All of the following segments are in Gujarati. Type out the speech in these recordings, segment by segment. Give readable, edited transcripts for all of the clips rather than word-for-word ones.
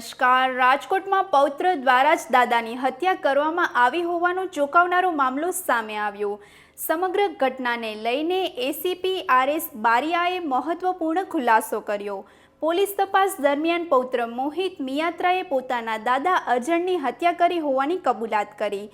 નમસ્કાર. રાજકોટમાં પૌત્ર દ્વારા જ દાદાની હત્યા કરવામાં આવી હોવાનો ચોંકાવનારો મામલો સામે આવ્યો. સમગ્ર ઘટનાને લઈને એસીપી આર.એસ. બારિયાએ મહત્વપૂર્ણ ખુલાસો કર્યો. પોલીસ તપાસ દરમિયાન પૌત્ર મોહિત મિયાત્રાએ પોતાના દાદા અરજણની હત્યા કરી હોવાની કબૂલાત કરી.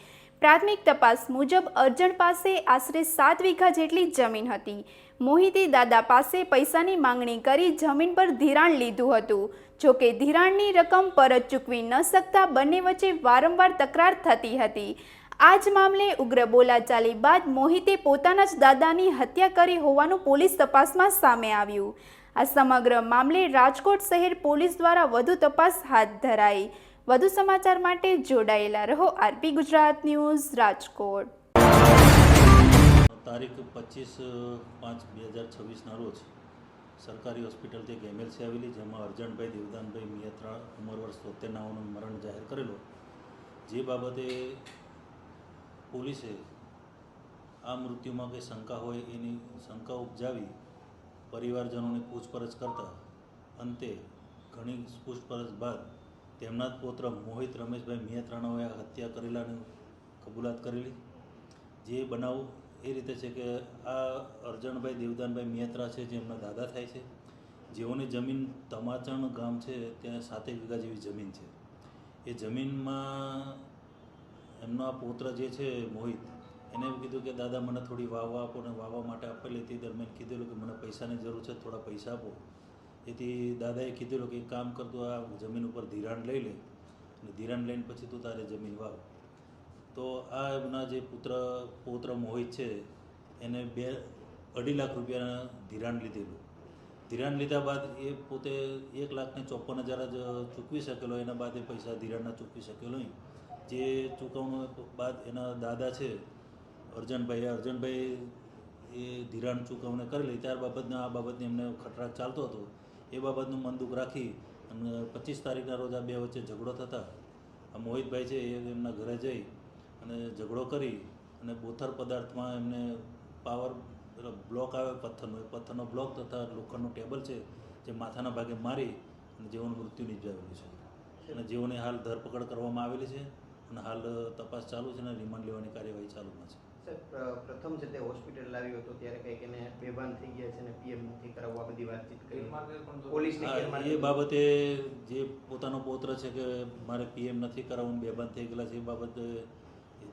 પ્રાથમિક તપાસ મુજબ અરજણ પાસે આશરે 7 વીઘા જેટલી જમીન હતી. મોહિતે દાદા પાસે પૈસાની માંગણી કરી જમીન પર ધિરાણ લીધું હતું. જોકે ધિરાણની રકમ પરત ચૂકવી ન શકતા બંને વચ્ચે વારંવાર તકરાર થતી હતી. આ જ મામલે ઉગ્ર બોલાચાલી બાદ મોહિતે પોતાના જ દાદાની હત્યા કરી હોવાનું પોલીસ તપાસમાં સામે આવ્યું. આ સમગ્ર મામલે રાજકોટ શહેર પોલીસ દ્વારા વધુ તપાસ હાથ ધરાઈ. વધુ સમાચાર માટે જોડાયેલા રહો આરપી ગુજરાત ન્યૂઝ રાજકોટ. તારીખ 25/5/2026ના રોજ સરકારી હોસ્પિટલથી એક એમએલસી આવેલી, જેમાં અરજણભાઈ દેવદાનભાઈ મિયાત્રા ઉંમર વર્ષ 73 મરણ જાહેર કરેલો. જે બાબતે પોલીસે આ મૃત્યુમાં કંઈ શંકા હોય એની શંકા ઉપજાવી પરિવારજનોની પૂછપરછ કરતા અંતે ઘણી પૂછપરછ બાદ તેમના જ પુત્ર મોહિત રમેશભાઈ મિયાત્રાણોએ હત્યા કરેલાની કબૂલાત કરેલી. જે બનાવ એ રીતે છે કે આ અરજણભાઈ દેવદાનભાઈ મિયાત્રા છે, જે એમના દાદા થાય છે, જેઓની જમીન તમાચણ ગામ છે, ત્યાં 7 વીઘા જેવી જમીન છે. એ જમીનમાં એમનો આ પુત્ર જે છે મોહિત, એને એવું કીધું કે દાદા મને થોડી વાવવા આપો, ને વાવવા માટે આપેલી તે દરમિયાન કીધેલું કે મને પૈસાની જરૂર છે, થોડા પૈસા આપો. એથી દાદાએ કીધેલું કે એક કામ કરતું આ જમીન ઉપર ધિરાણ લઈ લે, અને ધિરાણ લઈને પછી તું તારે જમીન વાવ. તો આ એમના જે પૌત્ર મોહિત છે એને 2.5 લાખ રૂપિયા ધિરાણ લીધેલું. ધિરાણ લીધા બાદ એ પોતે 1,54,000 જ ચૂકવી શકેલો. એના બાદ એ પૈસા ધિરાણના ચૂકવી શકેલો નહીં. જે ચૂકવણું બાદ એના દાદા છે અરજણભાઈ એ ધિરાણ ચૂકવણી કરેલી. ત્યાર બાબતના આ બાબતની એમને ખટરાક ચાલતો હતો. એ બાબતનું મનદુખ રાખી અને 25 તારીખના રોજ આ બે વચ્ચે ઝઘડો થતા આ મોહિતભાઈ છે એ એમના ઘરે જઈ અને ઝઘડો કરી અને બોથર પદાર્થમાં એમને પાવર બ્લોક આવે પથ્થરનો બ્લોક તથા લોખંડનું ટેબલ છે જે માથાના ભાગે મારી અને જેઓનું મૃત્યુ નિપજાવેલું છે. અને જેઓની હાલ ધરપકડ કરવામાં આવેલી છે અને હાલ તપાસ ચાલુ છે અને રિમાન્ડ લેવાની કાર્યવાહી ચાલુમાં છે. પ્રથમ છે તે હોસ્પિટલ લાવ્યો હતો ત્યારે કંઈક એને બેભાન થઈ ગયા છે અને પીએમ નથી કરાવવા બધી વાતચીત કરી પોલીસની. એ બાબતે જે પોતાનો પૌત્ર છે કે મારે પીએમ નથી કરાવવું, બેભાન થઈ ગયેલા છે, એ બાબતે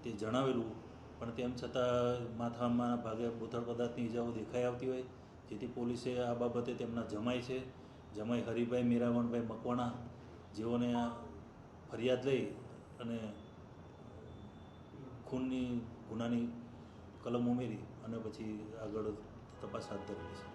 તે જણાવેલું. પણ તેમ છતાં માથામાં ભાગે બોથડ પદાર્થની ઈજાઓ દેખાઈ આવતી હોય, જેથી પોલીસે આ બાબતે તેમના જમાઈ હરિભાઈ મીરાવણભાઈ મકવાણા, જેઓને ફરિયાદ લઈ અને ખૂનની ગુનાની કલમ ઉમેરી અને પછી આગળ તપાસ હાથ ધરેલી છે.